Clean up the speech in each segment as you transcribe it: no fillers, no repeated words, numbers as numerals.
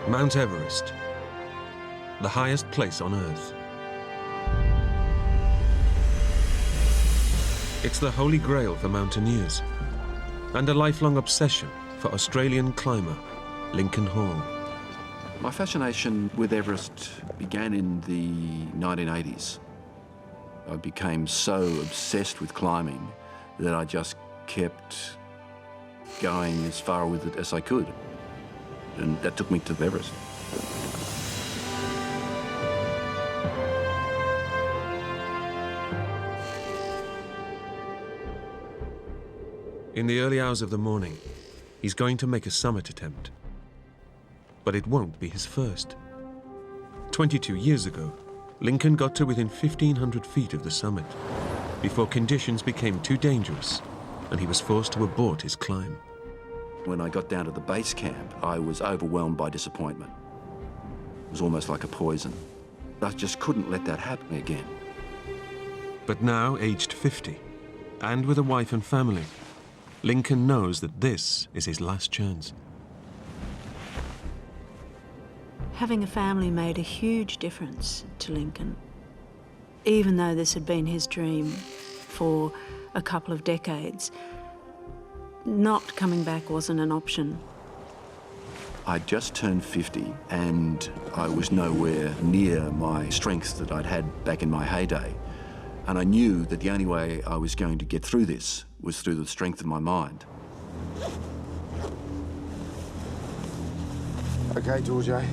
Mount Everest, the highest place on Earth. It's the holy grail for mountaineers and a lifelong obsession for Australian climber Lincoln Hall. My fascination with Everest began in the 1980s. I became so obsessed with climbing that I just kept going as far with it as I could. And that took me to Everest. In the early hours of the morning, he's going to make a summit attempt. But it won't be his first. 22 years ago, Lincoln got to within 1,500 feet of the summit before conditions became too dangerous and he was forced to abort his climb. When I got down to the base camp, I was overwhelmed by disappointment. It was almost like a poison. I just couldn't let that happen again. But now, aged 50, and with a wife and family, Lincoln knows that this is his last chance. Having a family made a huge difference to Lincoln. Even though this had been his dream for a couple of decades, not coming back wasn't an option. I just turned 50 and I was nowhere near my strength that I'd had back in my heyday. And I knew that the only way I was going to get through this was through the strength of my mind. Okay, Georgie.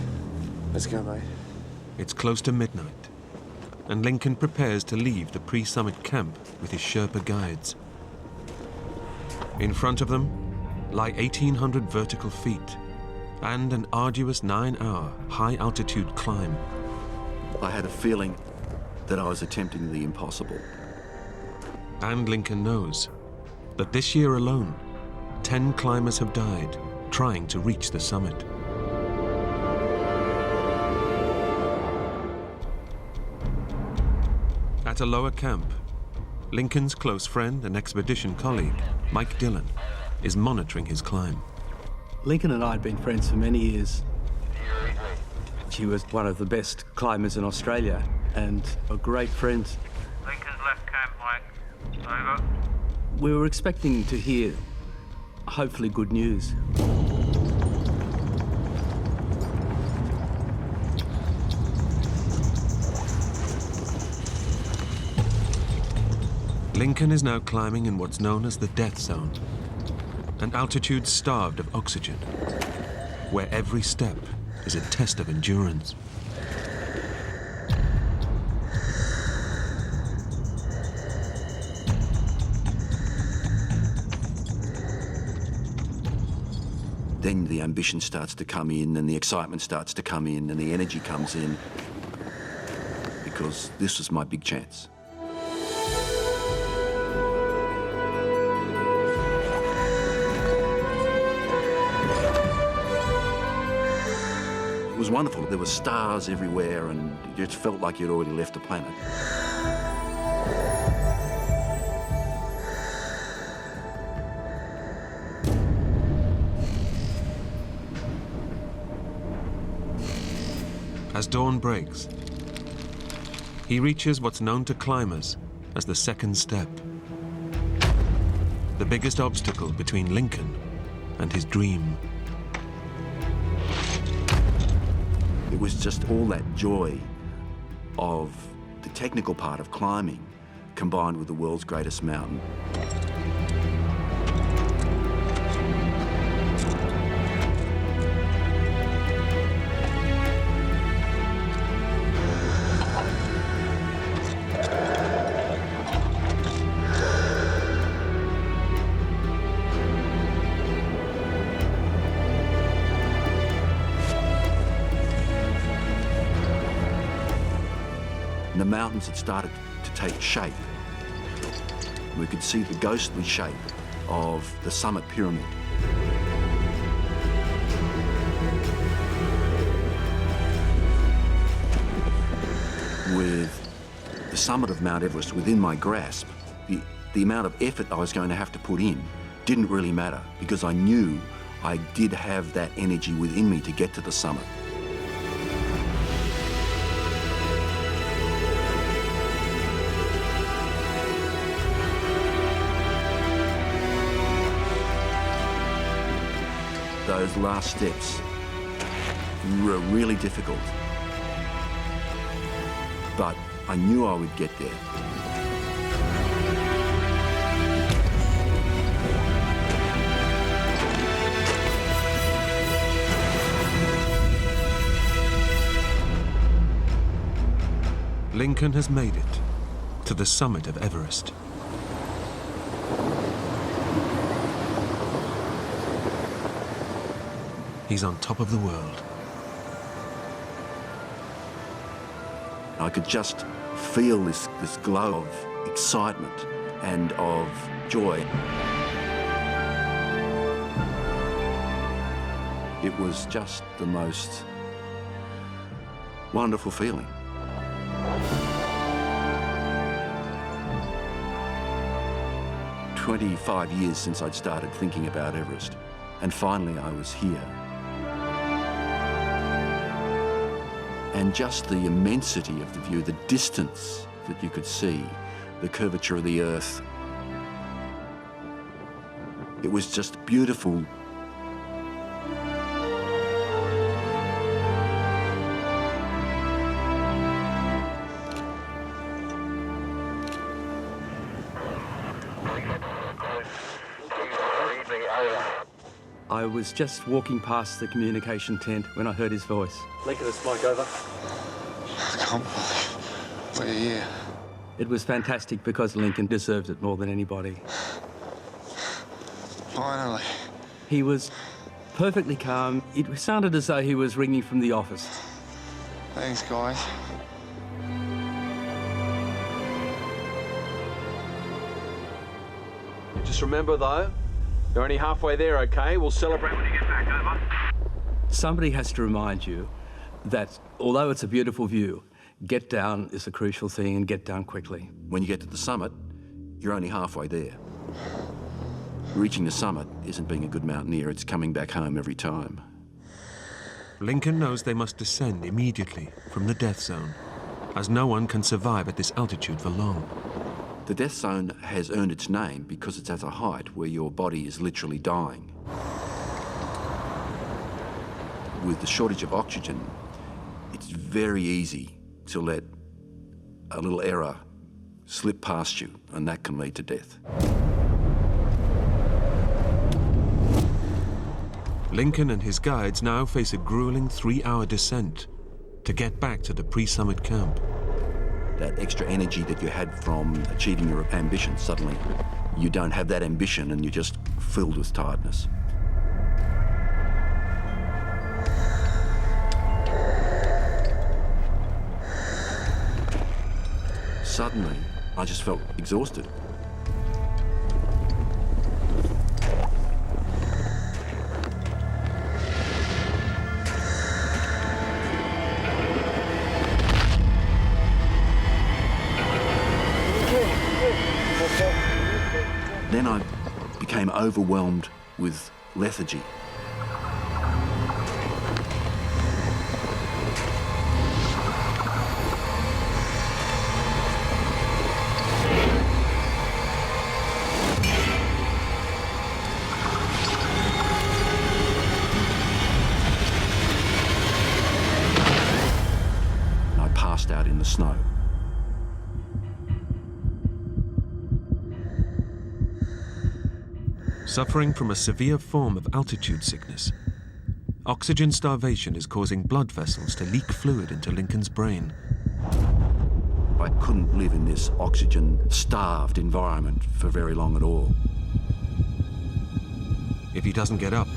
Let's go, mate. It's close to midnight, and Lincoln prepares to leave the pre-summit camp with his Sherpa guides. In front of them lie 1,800 vertical feet and an arduous 9-hour high-altitude climb. I had a feeling that I was attempting the impossible. And Lincoln knows that this year alone, 10 climbers have died trying to reach the summit. At a lower camp, Lincoln's close friend and expedition colleague, Mike Dillon, is monitoring his climb. Lincoln and I had been friends for many years. She was one of the best climbers in Australia and a great friend. Lincoln's left camp, Mike. Over. We were expecting to hear, hopefully, good news. Lincoln is now climbing in what's known as the death zone, an altitude starved of oxygen, where every step is a test of endurance. Then the ambition starts to come in and the excitement starts to come in and the energy comes in, because this was my big chance. It was wonderful. There were stars everywhere and it just felt like you'd already left the planet. As dawn breaks, he reaches what's known to climbers as the second step, the biggest obstacle between Lincoln and his dream. It was just all that joy of the technical part of climbing combined with the world's greatest mountain. And the mountains had started to take shape. We could see the ghostly shape of the summit pyramid. With the summit of Mount Everest within my grasp, the amount of effort I was going to have to put in didn't really matter because I knew I did have that energy within me to get to the summit. those last steps were really difficult. But I knew I would get there. Lincoln has made it to the summit of Everest. He's on top of the world. I could just feel this glow of excitement and of joy. It was just the most wonderful feeling. "25 years since I'd started thinking about Everest, and finally I was here. And just the immensity of the view, the distance that you could see, the curvature of the earth. It was just beautiful. I was just walking past the communication tent when I heard his voice. Lincoln, it's Mike, over. I can't believe we're here. It was fantastic because Lincoln deserved it more than anybody. Finally. He was perfectly calm. It sounded as though he was ringing from the office. Thanks, guys. Just remember, though, you're only halfway there, okay? We'll celebrate when you get back, over. Somebody has to remind you that although it's a beautiful view, get down is a crucial thing, and get down quickly. When you get to the summit, you're only halfway there. Reaching the summit isn't being a good mountaineer, it's coming back home every time. Lincoln knows they must descend immediately from the death zone, as no one can survive at this altitude for long. The death zone has earned its name because it's at a height where your body is literally dying. With the shortage of oxygen, it's very easy to let a little error slip past you, and that can lead to death. Lincoln and his guides now face a grueling 3-hour descent to get back to the pre-summit camp. That extra energy that you had from achieving your ambition, suddenly you don't have that ambition and you're just filled with tiredness. Suddenly, I just felt exhausted. Then I became overwhelmed with lethargy. And I passed out in the snow. Suffering from a severe form of altitude sickness, oxygen starvation is causing blood vessels to leak fluid into Lincoln's brain. I couldn't live in this oxygen-starved environment for very long at all. If he doesn't get up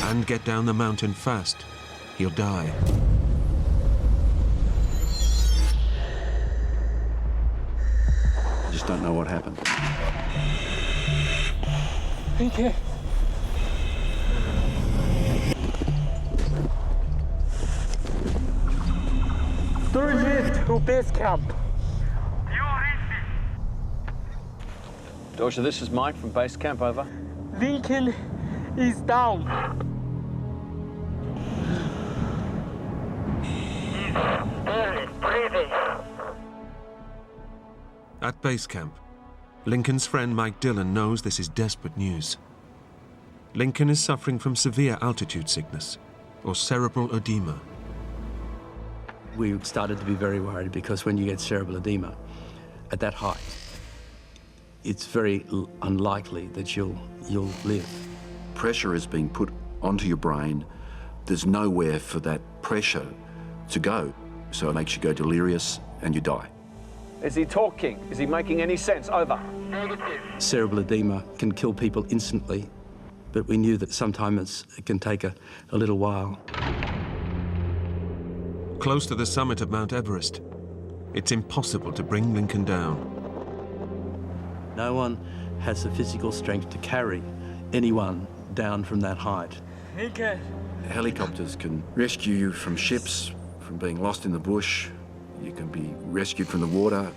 and get down the mountain fast, he'll die. I just don't know what happened. Okay. Dirigez to base camp. Dorsha, this is Mike from base camp, over. Lincoln is down. He's breathing. At base camp, Lincoln's friend Mike Dillon knows this is desperate news. Lincoln is suffering from severe altitude sickness, or cerebral edema. We started to be very worried because when you get cerebral edema at that height, it's very unlikely that you'll live. Pressure is being put onto your brain. There's nowhere for that pressure to go. So it makes you go delirious and you die. Is he talking? Is he making any sense? Over. Negative. Cerebral edema can kill people instantly, but we knew that sometimes it can take a little while. Close to the summit of Mount Everest, it's impossible to bring Lincoln down. No one has the physical strength to carry anyone down from that height. Lincoln. Helicopters can rescue you from ships, from being lost in the bush. You can be rescued from the water,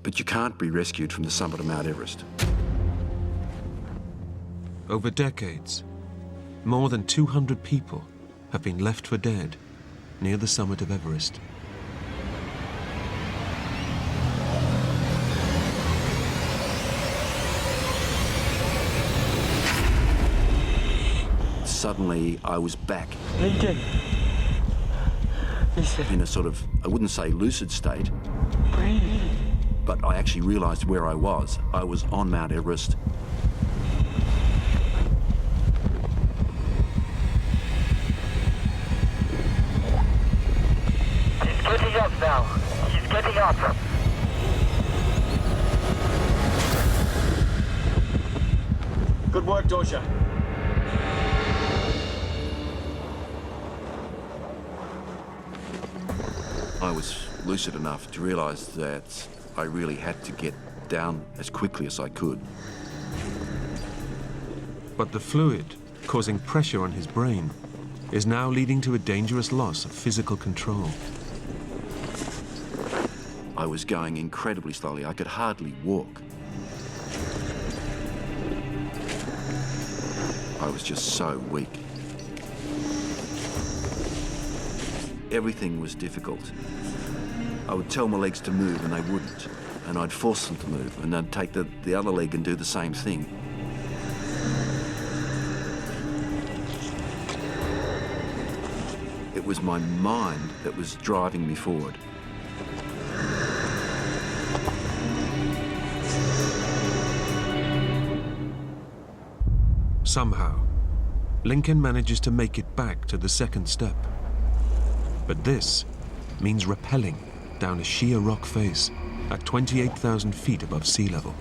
but you can't be rescued from the summit of Mount Everest. Over decades, more than 200 people have been left for dead near the summit of Everest. Suddenly, I was back Lincoln. in a sort of, I wouldn't say lucid state, Breathe. but I actually realized where I was. I was on Mount Everest. He's getting up now. He's getting up. Good work, Dosha. I was lucid enough to realize that I really had to get down as quickly as I could. But the fluid, causing pressure on his brain, is now leading to a dangerous loss of physical control. I was going incredibly slowly. I could hardly walk. I was just so weak. Everything was difficult. I would tell my legs to move and they wouldn't. And I'd force them to move and I'd take the other leg and do the same thing. It was my mind that was driving me forward. Somehow, Lincoln manages to make it back to the second step. But this means rappelling down a sheer rock face at 28,000 feet above sea level.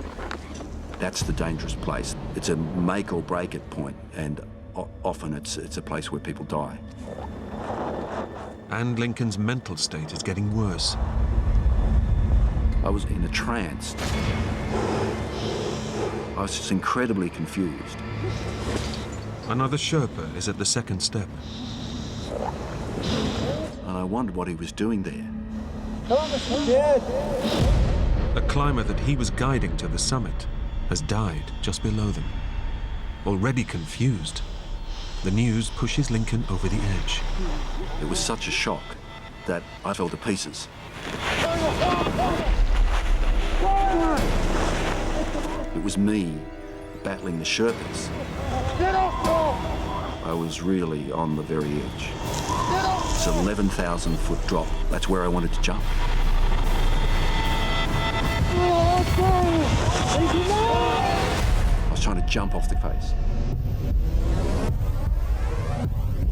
That's the dangerous place. It's a make or break it point, and often it's a place where people die. And Lincoln's mental state is getting worse. I was in a trance. I was just incredibly confused. Another Sherpa is at the second step. And I wondered what he was doing there. A climber that he was guiding to the summit has died just below them. Already confused, the news pushes Lincoln over the edge. It was such a shock that I fell to pieces. It was me battling the Sherpas. I was really on the very edge. It's an 11,000 foot drop. That's where I wanted to jump. I was trying to jump off the face.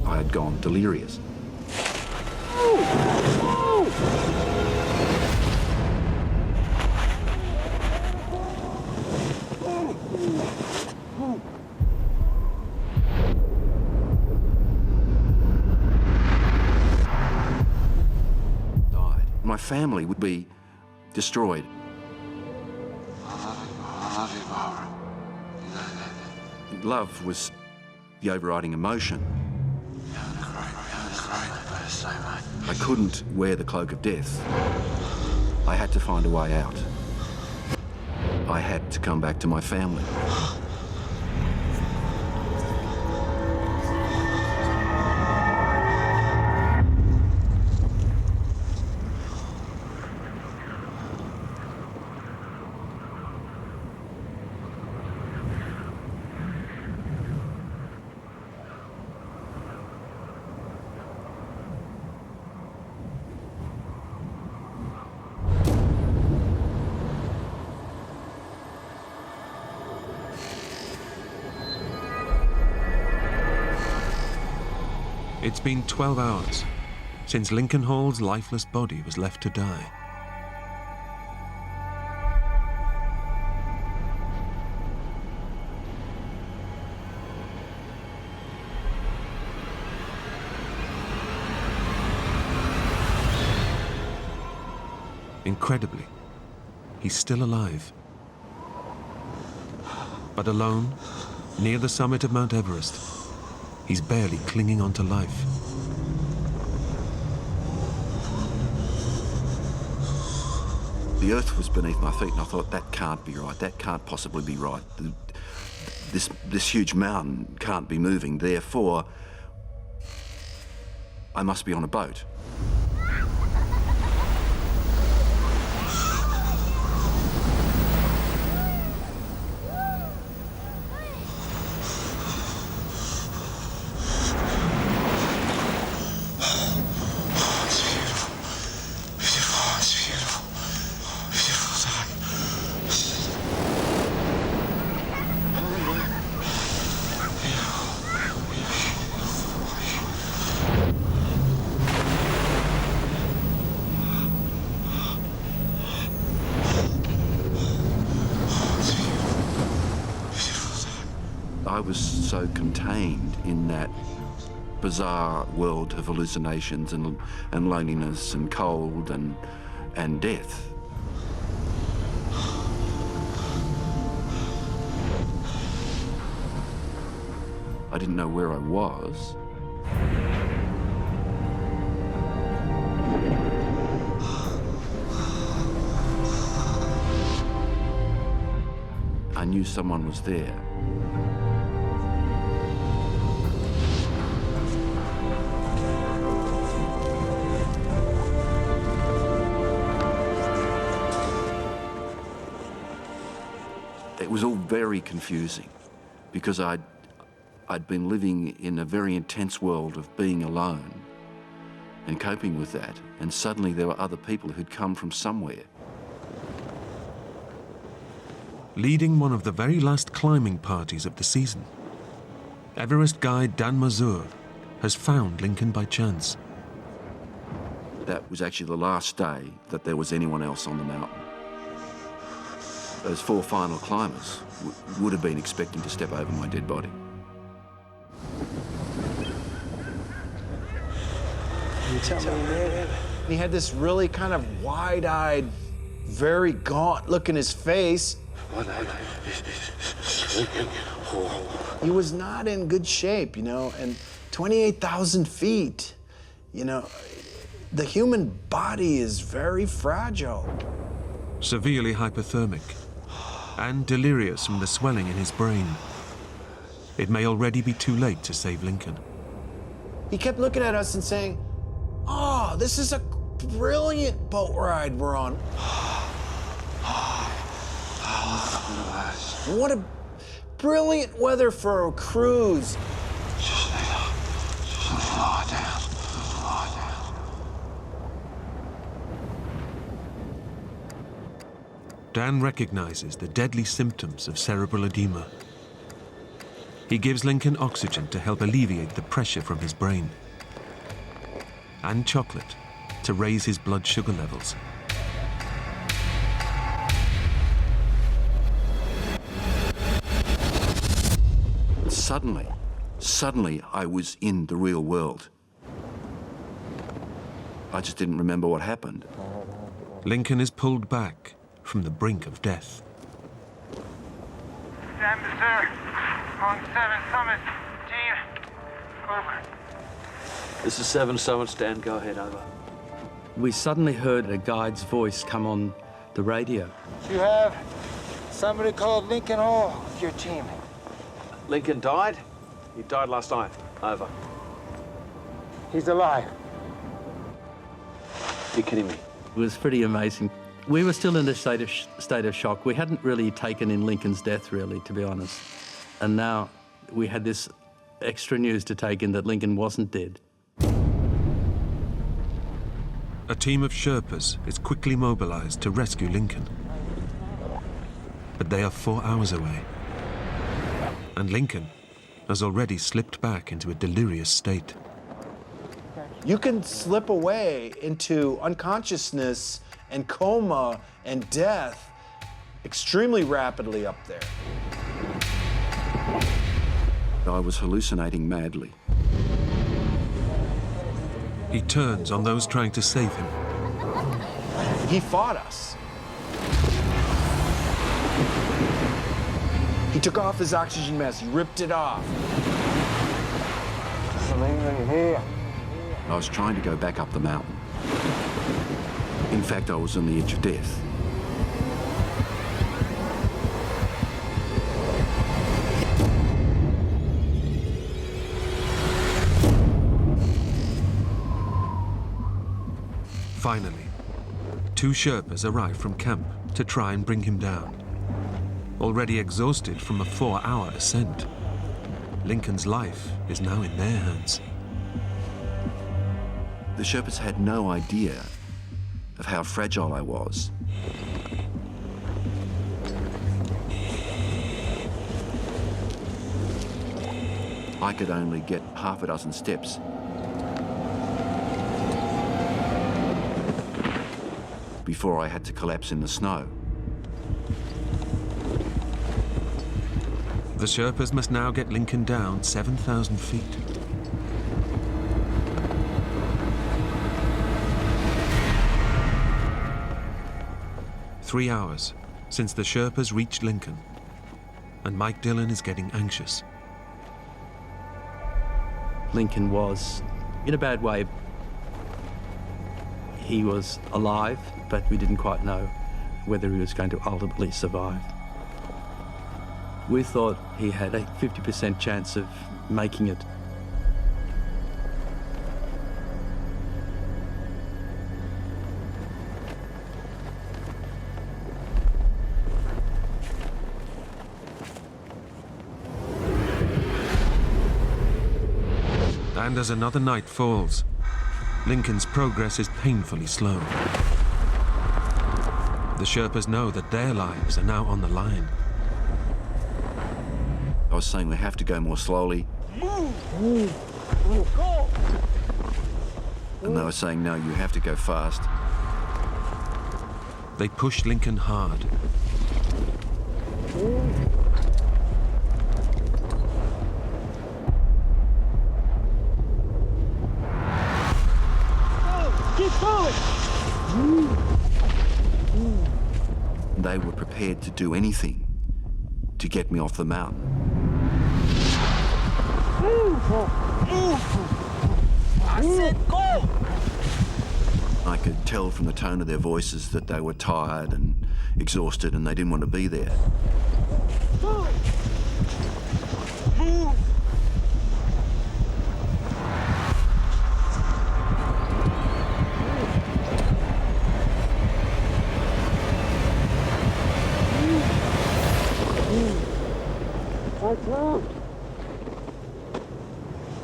I had gone delirious. My family would be destroyed. I love you, Barbara. Love was the overriding emotion. I couldn't wear the cloak of death. I had to find a way out. I had to come back to my family. It's been 12 hours since Lincoln Hall's lifeless body was left to die. Incredibly, he's still alive. But alone, near the summit of Mount Everest, he's barely clinging on to life. The earth was beneath my feet, and I thought, that can't be right. That can't possibly be right. This huge mountain can't be moving. Therefore, I must be on a boat. I was so contained in that bizarre world of hallucinations and loneliness and cold and death. I didn't know where I was. I knew someone was there. It was all very confusing because I'd been living in a very intense world of being alone and coping with that, and suddenly there were other people who'd come from somewhere. Leading one of the very last climbing parties of the season, Everest guide Dan Mazur has found Lincoln by chance. That was actually the last day that there was anyone else on the mountain. Those 4 final climbers would have been expecting to step over my dead body. You tell me, man. He had this really kind of wide-eyed, very gaunt look in his face. He was not in good shape, you know, and 28,000 feet, you know, the human body is very fragile. Severely hypothermic and delirious from the swelling in his brain. It may already be too late to save Lincoln. He kept looking at us and saying, "Oh, this is a brilliant boat ride we're on. What a brilliant weather for a cruise." Just lie down. Lie down. Dan recognizes the deadly symptoms of cerebral edema. He gives Lincoln oxygen to help alleviate the pressure from his brain, and chocolate to raise his blood sugar levels. Suddenly, I was in the real world. I just didn't remember what happened. Lincoln is pulled back from the brink of death. Stand sir. On 7 Summit. Team. Over. This is 7 Summits, Dan. Go ahead, over. We suddenly heard a guide's voice come on the radio. You have somebody called Lincoln Hall with your team. Lincoln died? He died last night. Over. He's alive. You're kidding me. It was pretty amazing. We were still in a state of shock. We hadn't really taken in Lincoln's death, really, to be honest. And now we had this extra news to take in that Lincoln wasn't dead. A team of Sherpas is quickly mobilized to rescue Lincoln. But they are 4 hours away. And Lincoln has already slipped back into a delirious state. You can slip away into unconsciousness and coma and death extremely rapidly up there. I was hallucinating madly. He turns on those trying to save him. He fought us. He took off his oxygen mask, he ripped it off. Something here. I was trying to go back up the mountain. In fact, I was on the edge of death. Finally, 2 Sherpas arrive from camp to try and bring him down. Already exhausted from a 4-hour ascent, Lincoln's life is now in their hands. The Sherpas had no idea of how fragile I was. I could only get half a dozen steps. Before I had to collapse in the snow. The Sherpas must now get Lincoln down 7,000 feet. Three hours since the Sherpas reached Lincoln, and Mike Dillon is getting anxious. Lincoln was in a bad way. He was alive, but we didn't quite know whether he was going to ultimately survive. We thought he had a 50% chance of making it. And as another night falls, Lincoln's progress is painfully slow. The Sherpas know that their lives are now on the line. I was saying we have to go more slowly. Move! Go! And they were saying, no, you have to go fast. They push Lincoln hard. Keep going! They were prepared to do anything to get me off the mountain. I said go! I could tell from the tone of their voices that they were tired and exhausted and they didn't want to be there. Move!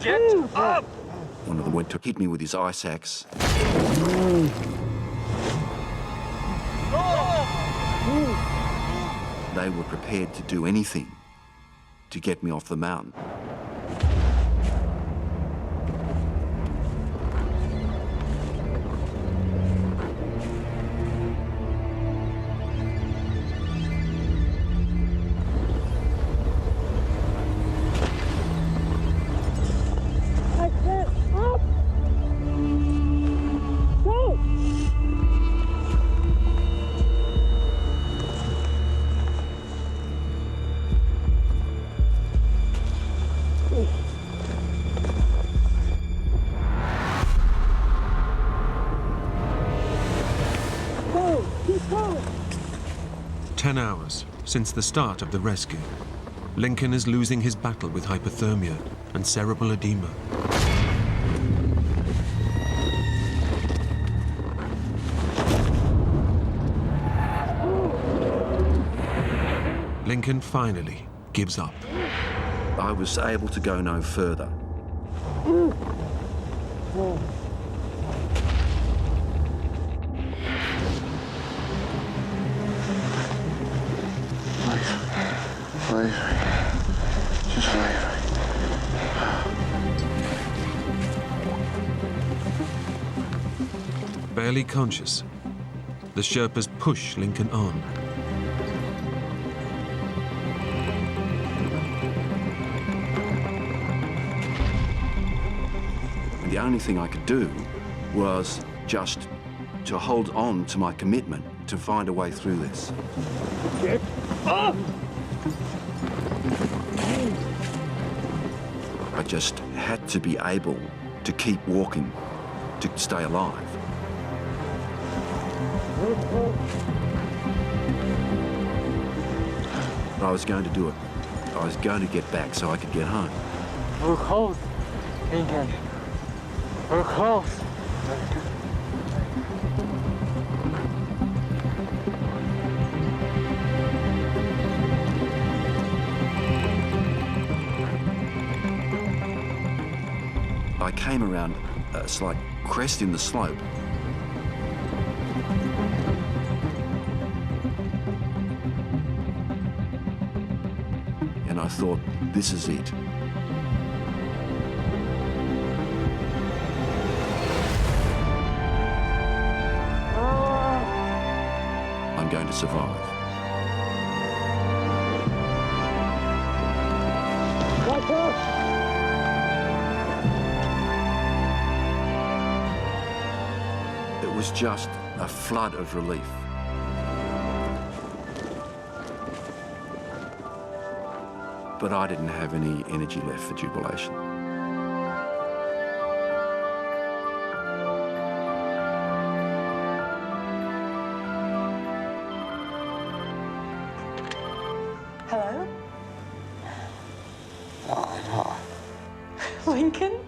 Get up! One of them went to hit me with his ice axe. They were prepared to do anything to get me off the mountain. Go! Keep going! 10 hours since the start of the rescue, Lincoln is losing his battle with hypothermia and cerebral edema. Lincoln finally gives up. I was able to go no further. Bravery. Just bravery. Barely conscious, the Sherpas push Lincoln on. The only thing I could do was just to hold on to my commitment to find a way through this. I just had to be able to keep walking to stay alive. But I was going to do it. I was going to get back so I could get home. We're close, Lincoln. We're close. I came around a slight crest in the slope. And I thought, this is it. I'm going to survive. It was just a flood of relief. But I didn't have any energy left for jubilation. Hello? Lincoln?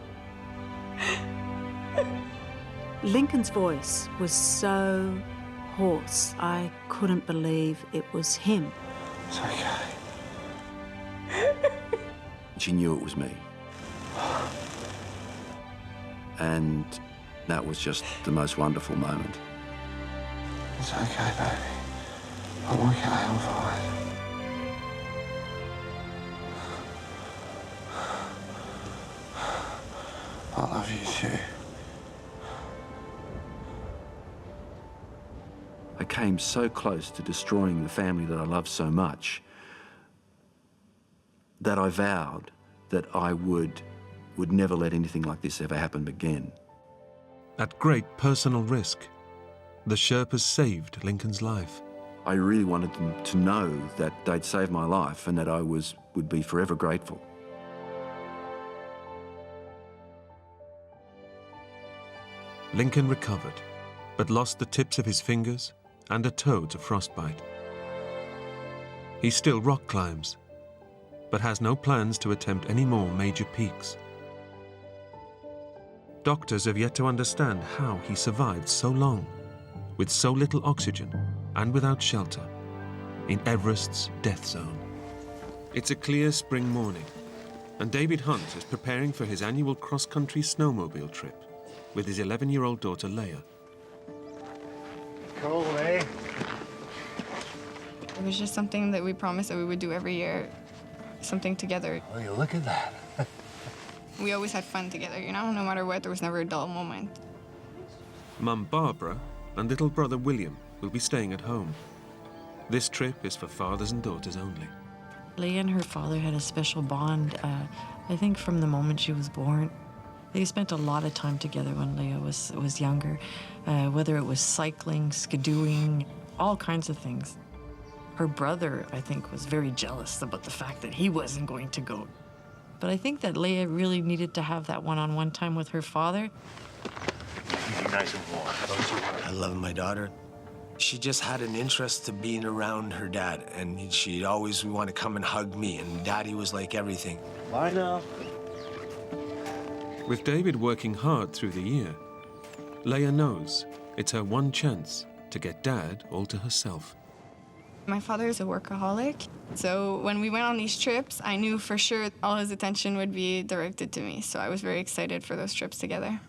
Lincoln's voice was so hoarse, I couldn't believe it was him. It's okay. She knew it was me. And that was just the most wonderful moment. It's okay, baby. I'm okay, I'm fine. I love you too. I came so close to destroying the family that I loved so much that I vowed that I would never let anything like this ever happen again. At great personal risk, the Sherpas saved Lincoln's life. I really wanted them to know that they'd saved my life and that I would be forever grateful. Lincoln recovered, but lost the tips of his fingers and a toe to frostbite. He still rock climbs, but has no plans to attempt any more major peaks. Doctors have yet to understand how he survived so long, with so little oxygen and without shelter, in Everest's death zone. It's a clear spring morning, and David Hunt is preparing for his annual cross-country snowmobile trip with his 11-year-old daughter Leia. Cool, eh? It was just something that we promised that we would do every year, something together. Oh, you look at that. We always had fun together, you know? No matter what, there was never a dull moment. Mum Barbara and little brother William will be staying at home. This trip is for fathers and daughters only. Leia and her father had a special bond, I think from the moment she was born. They spent a lot of time together when Leia was younger, whether it was cycling, skidooing, all kinds of things. Her brother, I think, was very jealous about the fact that he wasn't going to go. But I think that Leia really needed to have that one-on-one time with her father. Keep you nice and warm, don't you? I love my daughter. She just had an interest to being around her dad, and she'd always want to come and hug me, and Daddy was like everything. Bye now. With David working hard through the year, Leia knows it's her one chance to get Dad all to herself. My father is a workaholic, so when we went on these trips, I knew for sure all his attention would be directed to me, so I was very excited for those trips together.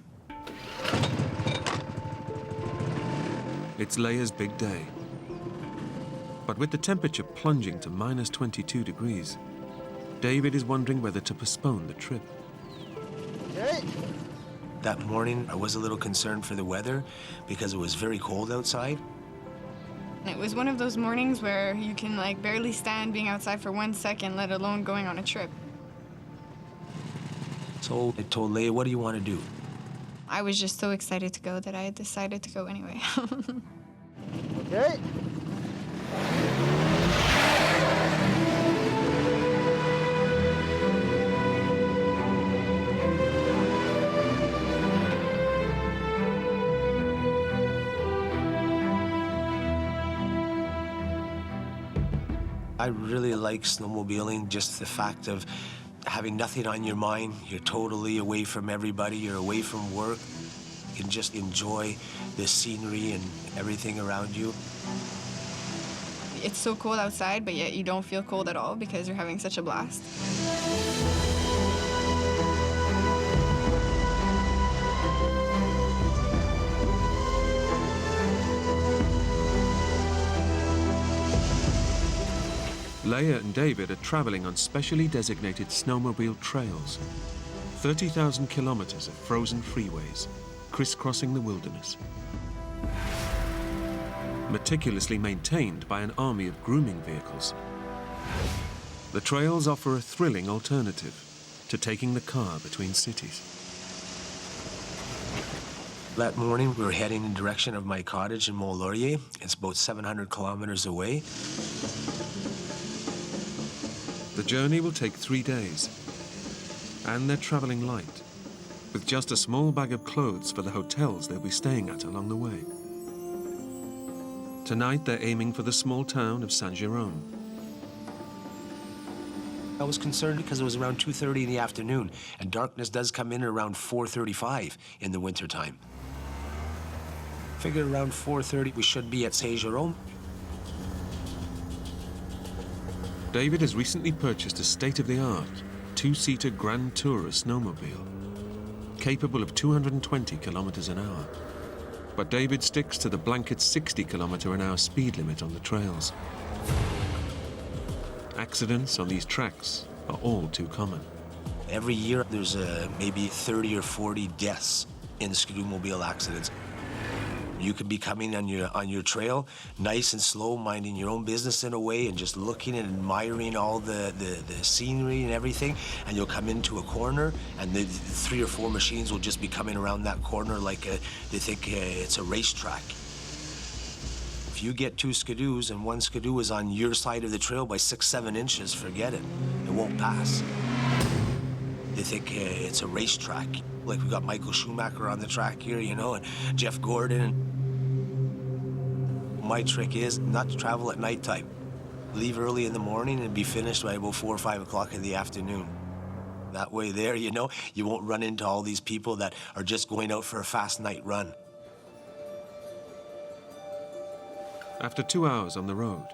It's Leia's big day. But with the temperature plunging to minus 22 degrees, David is wondering whether to postpone the trip. Hey, That morning, I was a little concerned for the weather because it was very cold outside. It was one of those mornings where you can like barely stand being outside for 1 second, let alone going on a trip. So I told Leia, what do you want to do? I was just so excited to go that I decided to go anyway. Okay. I really like snowmobiling, just the fact of having nothing on your mind. You're totally away from everybody, you're away from work. You can just enjoy the scenery and everything around you. It's so cold outside, but yet you don't feel cold at all because you're having such a blast. Leia and David are traveling on specially designated snowmobile trails. 30,000 kilometers of frozen freeways, crisscrossing the wilderness. Meticulously maintained by an army of grooming vehicles. The trails offer a thrilling alternative to taking the car between cities. That morning, we were heading in the direction of my cottage in Mont Laurier. It's about 700 kilometers away. The journey will take 3 days, and they're traveling light, with just a small bag of clothes for the hotels they'll be staying at along the way. Tonight, they're aiming for the small town of Saint-Jérôme. I was concerned because it was around 2:30 in the afternoon, and darkness does come in around 4:35 in the wintertime. Figured around 4:30 we should be at Saint-Jérôme. David has recently purchased a state-of-the-art, 2-seater Grand Tourer snowmobile, capable of 220 kilometers an hour. But David sticks to the blanket 60-kilometer-an-hour speed limit on the trails. Accidents on these tracks are all too common. Every year there's maybe 30 or 40 deaths in snowmobile accidents. You could be coming on your trail, nice and slow, minding your own business in a way, and just looking and admiring all the scenery and everything, and you'll come into a corner, and the 3 or 4 machines will just be coming around that corner like they think it's a racetrack. If you get 2 skidoos and 1 skidoo is on your side of the trail by 6-7 inches, forget it. It won't pass. They think it's a racetrack. Like we got Michael Schumacher on the track here, you know, and Jeff Gordon. My trick is not to travel at nighttime. Leave early in the morning and be finished by about 4 or 5 o'clock in the afternoon. That way there, you know, you won't run into all these people that are just going out for a fast night run. After 2 hours on the road,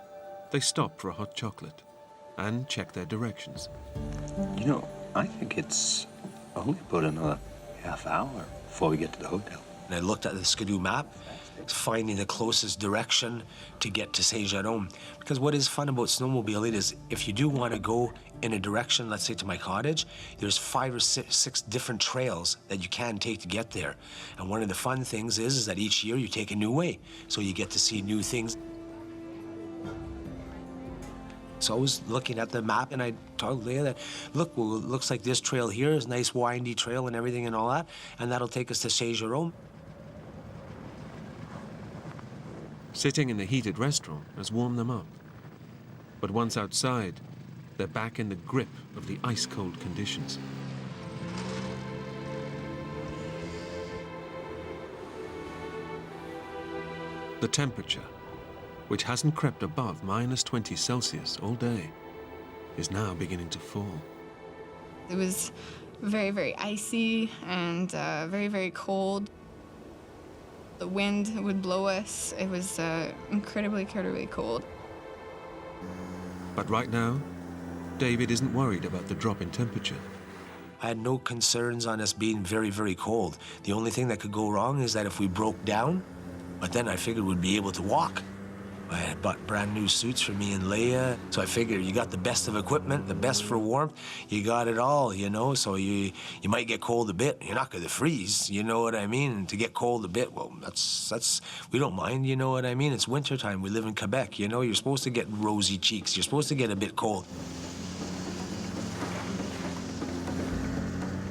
they stop for a hot chocolate and check their directions. You know, I think it's only about another half hour before we get to the hotel. And I looked at the Skidoo map, finding the closest direction to get to Saint-Jérôme. Because what is fun about snowmobiling is if you do want to go in a direction, let's say to my cottage, there's 5 or 6 different trails that you can take to get there. And one of the fun things is that each year you take a new way, so you get to see new things. So I was looking at the map and I told Leia that, look, well, it looks like this trail here is a nice windy trail and everything and all that, and that'll take us to Saint-Jérôme. Sitting in the heated restaurant has warmed them up. But once outside, they're back in the grip of the ice-cold conditions. The temperature, which hasn't crept above -20 Celsius all day, is now beginning to fall. It was very, very icy and very, very cold. The wind would blow us. It was incredibly, incredibly cold. But right now, David isn't worried about the drop in temperature. I had no concerns on us being very, very cold. The only thing that could go wrong is that if we broke down, but then I figured we'd be able to walk. I had bought brand new suits for me and Leia, so I figured you got the best of equipment, the best for warmth, you got it all, you know, so you might get cold a bit. You're not gonna freeze, you know what I mean? And to get cold a bit, well, that's we don't mind, you know what I mean? It's wintertime, we live in Quebec, you know, you're supposed to get rosy cheeks, you're supposed to get a bit cold.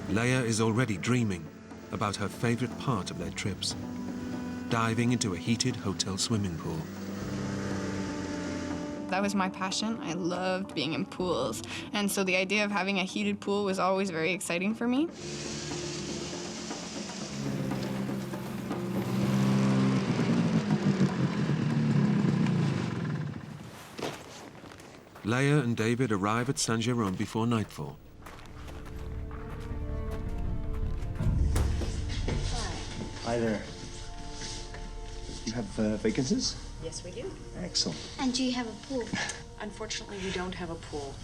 Leia is already dreaming about her favorite part of their trips, diving into a heated hotel swimming pool. That was my passion. I loved being in pools. And so the idea of having a heated pool was always very exciting for me. Leia and David arrive at Saint-Jérôme before nightfall. Hi there. You have vacancies? Yes, we do. Excellent. And do you have a pool? Unfortunately, we don't have a pool.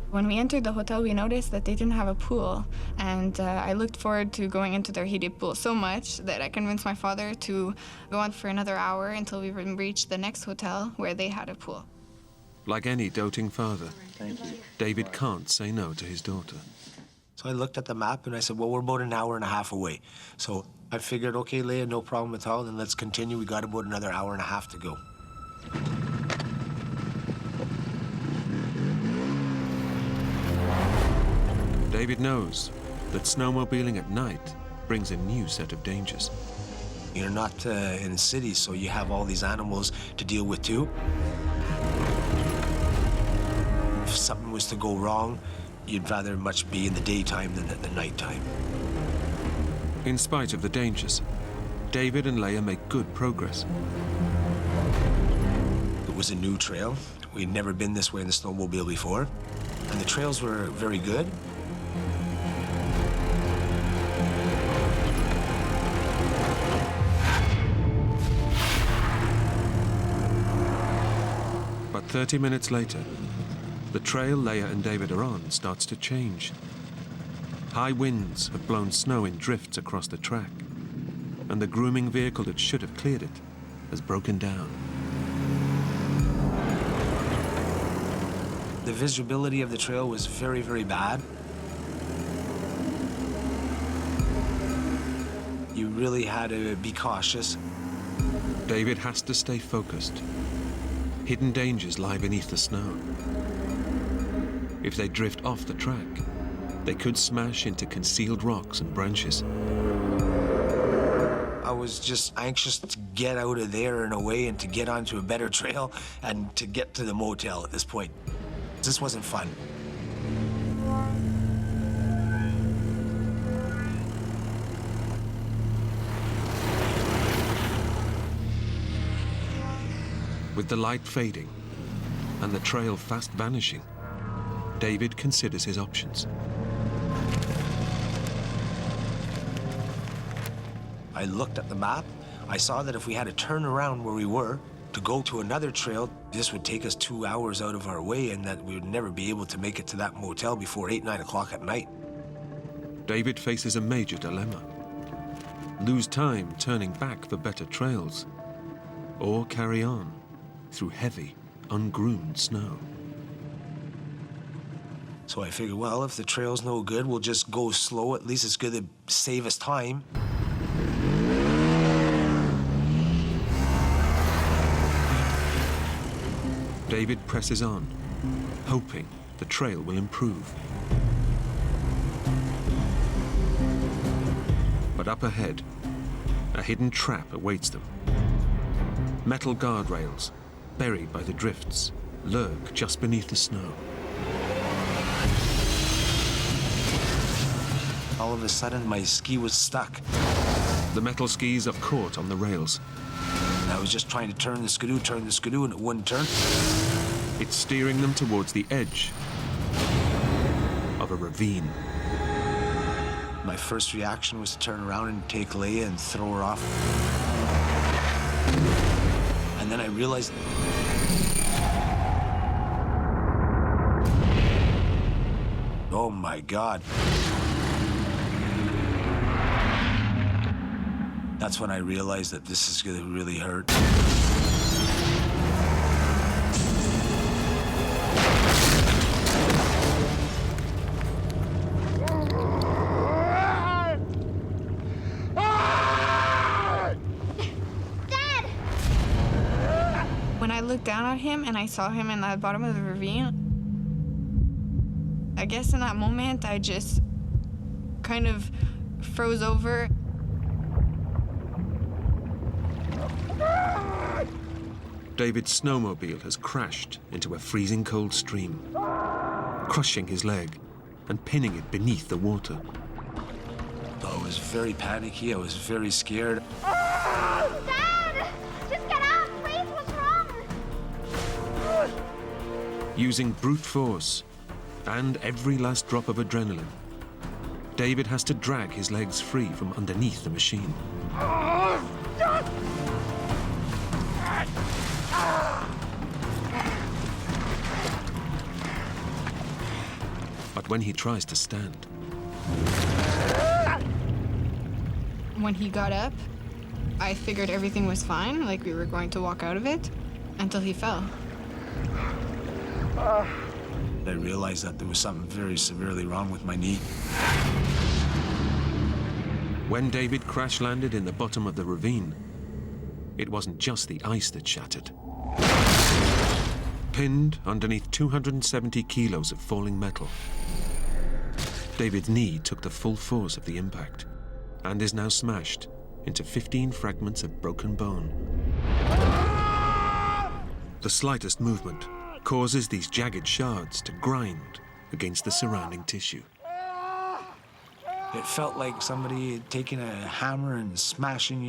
When we entered the hotel, we noticed that they didn't have a pool. And I looked forward to going into their heated pool so much that I convinced my father to go on for another hour until we reached the next hotel where they had a pool. Like any doting father, Thank you. David can't say no to his daughter. So I looked at the map and I said, well, we're about an hour and a half away. So I figured, okay, Leia, no problem at all, then let's continue. We got about another hour and a half to go. David knows that snowmobiling at night brings a new set of dangers. You're not in cities, so you have all these animals to deal with too. If something was to go wrong, you'd rather much be in the daytime than at the nighttime. In spite of the dangers, David and Leia make good progress. It was a new trail. We'd never been this way in the snowmobile before, and the trails were very good. But 30 minutes later, the trail Leia and David are on starts to change. High winds have blown snow in drifts across the track, and the grooming vehicle that should have cleared it has broken down. The visibility of the trail was very, very bad. You really had to be cautious. David has to stay focused. Hidden dangers lie beneath the snow. If they drift off the track, they could smash into concealed rocks and branches. I was just anxious to get out of there in a way and to get onto a better trail and to get to the motel at this point. This wasn't fun. With the light fading and the trail fast vanishing, David considers his options. I looked at the map. I saw that if we had to turn around where we were to go to another trail, this would take us 2 hours out of our way and that we would never be able to make it to that motel before 8, 9 o'clock at night. David faces a major dilemma. Lose time turning back for better trails, or carry on through heavy, ungroomed snow. So I figured, well, if the trail's no good, we'll just go slow. At least it's going to save us time. David presses on, hoping the trail will improve. But up ahead, a hidden trap awaits them. Metal guardrails, buried by the drifts, lurk just beneath the snow. All of a sudden, my ski was stuck. The metal skis are caught on the rails. I was just trying to turn the skidoo, and it wouldn't turn. It's steering them towards the edge of a ravine. My first reaction was to turn around and take Leia and throw her off. And then I realized... Oh my God. That's when I realized that this is gonna really hurt. down at him and I saw him in the bottom of the ravine. I guess in that moment, I just kind of froze over. David's snowmobile has crashed into a freezing cold stream, crushing his leg and pinning it beneath the water. I was very panicky. I was very scared. Dad! Just get out, please! What's wrong? Using brute force and every last drop of adrenaline, David has to drag his legs free from underneath the machine. But when he tries to stand, When he got up, I figured everything was fine, like we were going to walk out of it, until he fell. I realized that there was something very severely wrong with my knee. when David crash-landed in the bottom of the ravine, it wasn't just the ice that shattered. Pinned underneath 270 kilos of falling metal, David's knee took the full force of the impact and is now smashed into 15 fragments of broken bone. The slightest movement causes these jagged shards to grind against the surrounding tissue. It felt like somebody had taken a hammer and smashing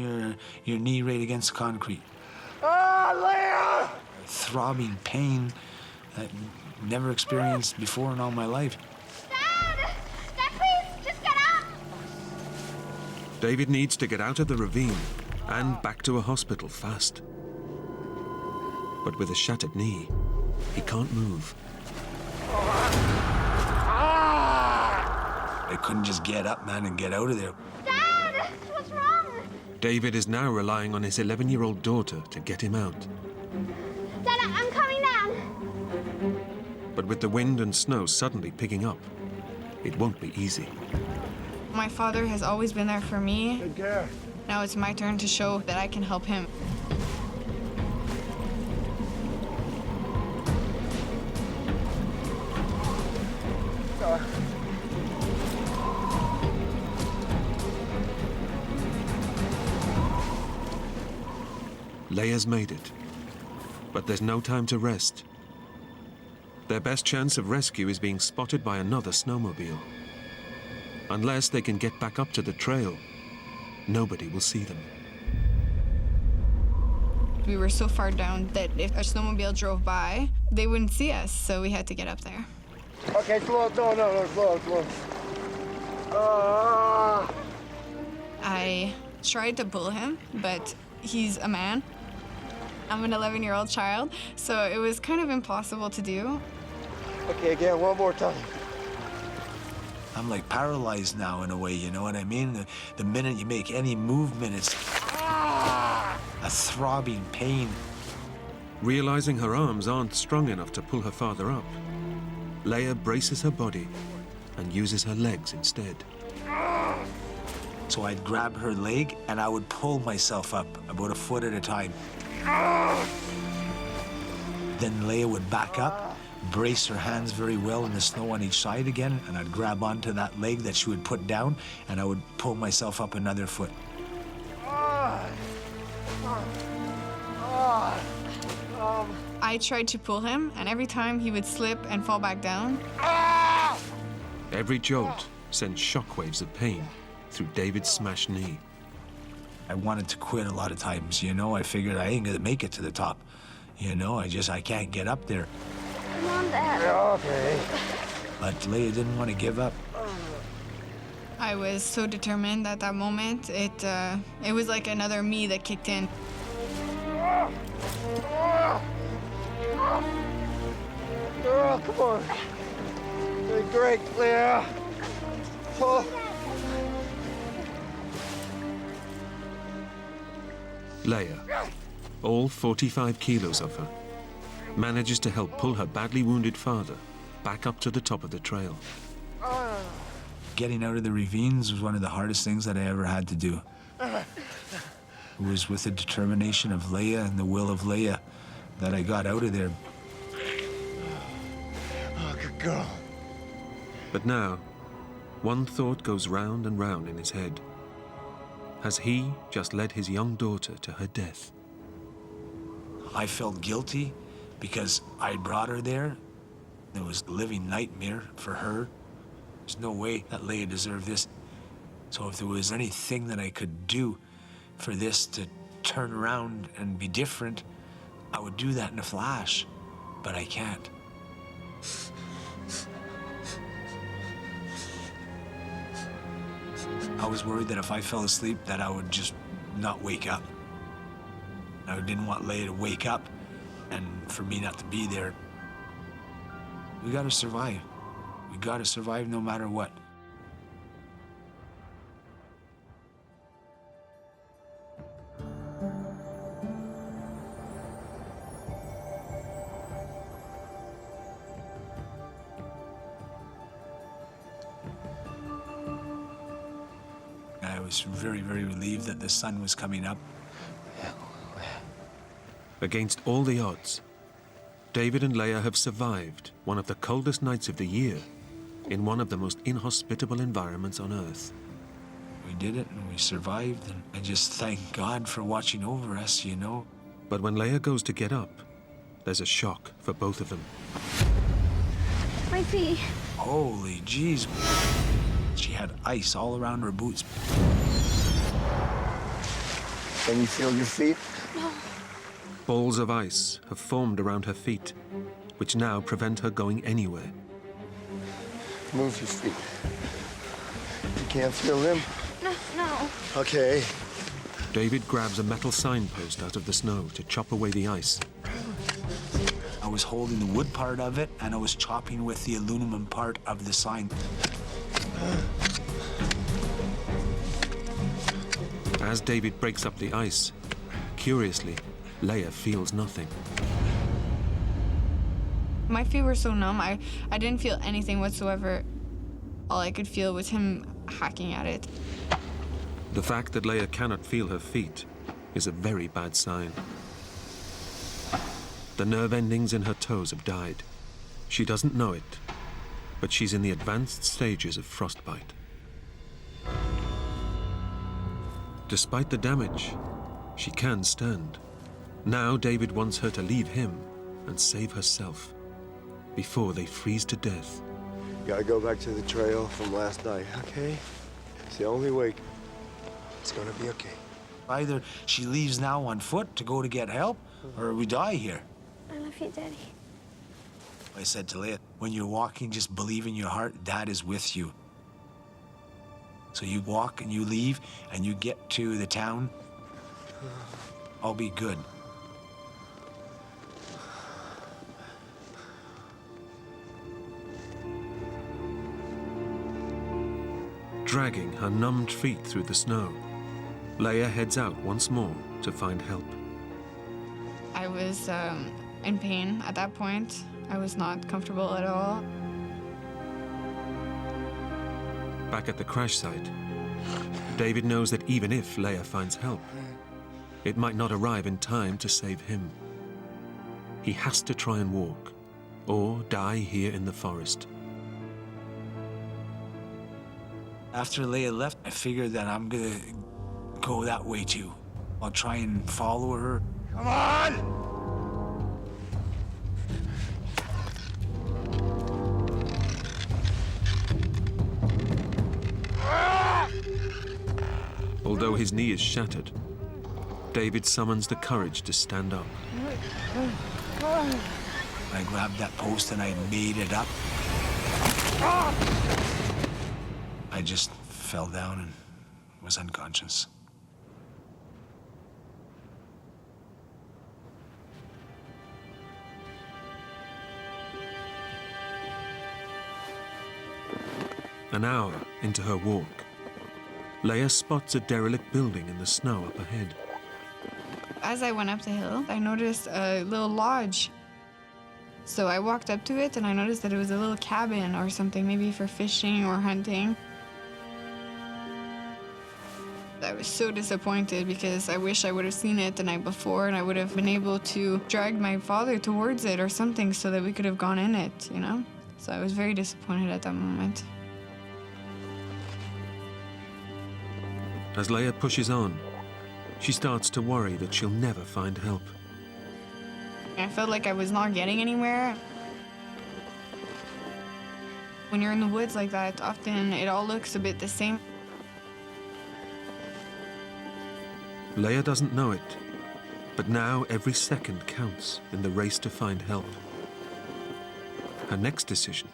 your knee right against concrete. Leia! Throbbing pain that I've never experienced before in all my life. Dad! Dad, please, just get up! David needs to get out of the ravine and back to a hospital fast. But with a shattered knee, he can't move. I couldn't just get up, man, and get out of there. Dad! What's wrong? David is now relying on his 11-year-old daughter to get him out. Dad, I'm coming down. But with the wind and snow suddenly picking up, it won't be easy. My father has always been there for me. Take care. Now it's my turn to show that I can help him. Leia's made it, but there's no time to rest. Their best chance of rescue is being spotted by another snowmobile. Unless they can get back up to the trail, nobody will see them. We were so far down that if a snowmobile drove by, they wouldn't see us, so we had to get up there. Okay, slow. No, slow. I tried to pull him, but he's a man. I'm an 11-year-old child, so it was kind of impossible to do. Okay, again, one more time. I'm like paralyzed now in a way, you know what I mean? The minute you make any movement, it's a throbbing pain. Realizing her arms aren't strong enough to pull her father up, Leia braces her body and uses her legs instead. So I'd grab her leg and I would pull myself up about a foot at a time. Then Leia would back up, brace her hands very well in the snow on each side again, and I'd grab onto that leg that she would put down, and I would pull myself up another foot. I tried to pull him, and every time he would slip and fall back down. Every jolt sent shockwaves of pain through David's smashed knee. I wanted to quit a lot of times, you know? I figured I ain't gonna make it to the top. You know, I can't get up there. Come on, Dad. Okay. But Leia didn't want to give up. I was so determined at that moment. It was like another me that kicked in. Girl, come on. Doing great, Leia. Oh. Leia, all 45 kilos of her, manages to help pull her badly wounded father back up to the top of the trail. Getting out of the ravines was one of the hardest things that I ever had to do. It was with the determination of Leia and the will of Leia that I got out of there. Oh, good girl. But now, one thought goes round and round in his head. Has he just led his young daughter to her death? I felt guilty because I brought her there. It was a living nightmare for her. There's no way that Leia deserved this. So if there was anything that I could do for this to turn around and be different, I would do that in a flash, but I can't. I was worried that if I fell asleep, that I would just not wake up. I didn't want Leia to wake up and for me not to be there. We gotta survive. We gotta survive no matter what. I was very, very relieved that the sun was coming up. Against all the odds, David and Leia have survived one of the coldest nights of the year in one of the most inhospitable environments on Earth. We did it and we survived, and I just thank God for watching over us, you know. But when Leia goes to get up, there's a shock for both of them. My feet. Holy jeez. She had ice all around her boots. Can you feel your feet? No. Balls of ice have formed around her feet, which now prevent her going anywhere. Move your feet. You can't feel them? No. Okay. David grabs a metal signpost out of the snow to chop away the ice. I was holding the wood part of it, and I was chopping with the aluminum part of the sign. As David breaks up the ice, curiously, Leia feels nothing. My feet were so numb, I didn't feel anything whatsoever. All I could feel was him hacking at it. The fact that Leia cannot feel her feet is a very bad sign. The nerve endings in her toes have died. She doesn't know it, but she's in the advanced stages of frostbite. Despite the damage, she can stand. Now David wants her to leave him and save herself before they freeze to death. You gotta go back to the trail from last night, okay? It's the only way. It's gonna be okay. Either she leaves now on foot to go to get help, or we die here. I love you, Daddy. I said to Leia, when you're walking, just believe in your heart, Dad is with you. So you walk and you leave and you get to the town, I'll be good. Dragging her numbed feet through the snow, Leia heads out once more to find help. I was in pain at that point. I was not comfortable at all. Back at the crash site, David knows that even if Leia finds help, it might not arrive in time to save him. He has to try and walk, or die here in the forest. After Leia left, I figured that I'm gonna go that way too. I'll try and follow her. Come on! Although his knee is shattered, David summons the courage to stand up. I grabbed that post and I made it up. I just fell down and was unconscious. An hour into her walk, Leia spots a derelict building in the snow up ahead. As I went up the hill, I noticed a little lodge. So I walked up to it and I noticed that it was a little cabin or something, maybe for fishing or hunting. I was so disappointed because I wish I would have seen it the night before and I would have been able to drag my father towards it or something so that we could have gone in it, you know? So I was very disappointed at that moment. As Leia pushes on, she starts to worry that she'll never find help. I felt like I was not getting anywhere. When you're in the woods like that, often it all looks a bit the same. Leia doesn't know it, but now every second counts in the race to find help. Her next decision,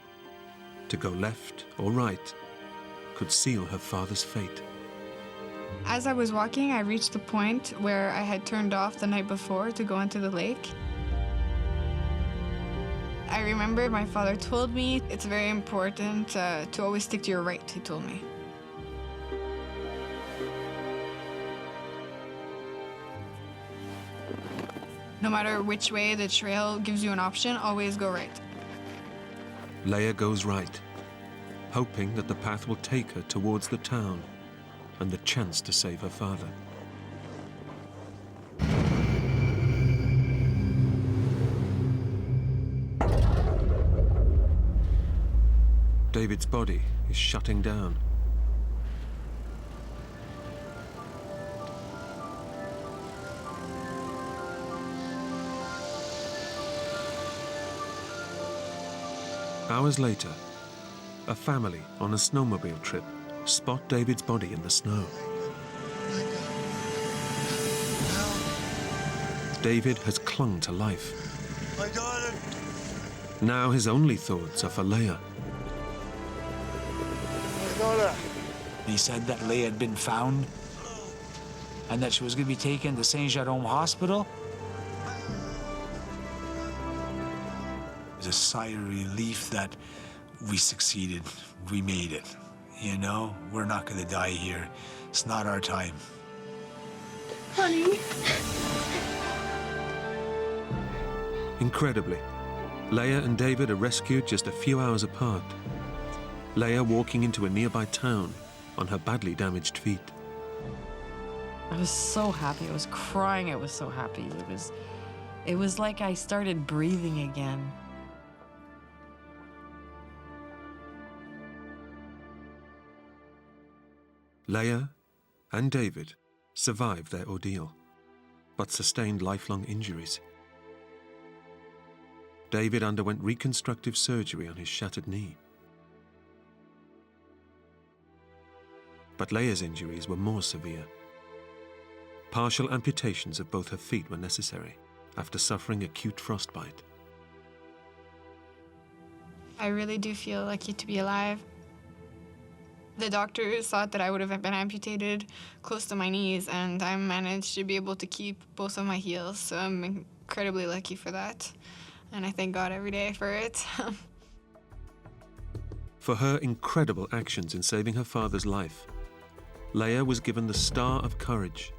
to go left or right, could seal her father's fate. As I was walking, I reached the point where I had turned off the night before to go into the lake. I remember my father told me it's very important to always stick to your right, he told me. No matter which way the trail gives you an option, always go right. Leia goes right, hoping that the path will take her towards the town and the chance to save her father. David's body is shutting down. Hours later, a family on a snowmobile trip spot David's body in the snow. David has clung to life. My daughter! Now his only thoughts are for Leia. My daughter! He said that Leia had been found and that she was going to be taken to Saint Jerome Hospital. It was a sigh of relief that we succeeded. We made it. You know, we're not going to die here. It's not our time. Honey. Incredibly, Leia and David are rescued just a few hours apart. Leia walking into a nearby town on her badly damaged feet. I was so happy. I was crying. I was so happy. It was like I started breathing again. Leia and David survived their ordeal, but sustained lifelong injuries. David underwent reconstructive surgery on his shattered knee. But Leia's injuries were more severe. Partial amputations of both her feet were necessary after suffering acute frostbite. I really do feel lucky to be alive. The doctors thought that I would have been amputated close to my knees, and I managed to be able to keep both of my heels, so I'm incredibly lucky for that. And I thank God every day for it. For her incredible actions in saving her father's life, Leia was given the Star of Courage,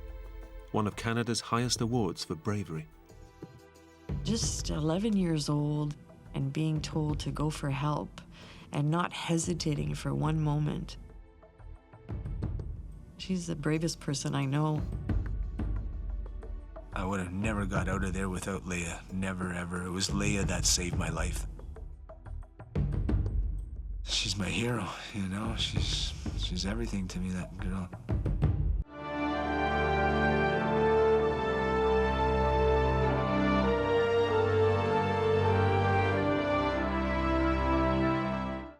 one of Canada's highest awards for bravery. Just 11 years old and being told to go for help and not hesitating for one moment. She's the bravest person I know. I would have never got out of there without Leia. Never, ever. It was Leia that saved my life. She's my hero, you know? She's everything to me, that girl.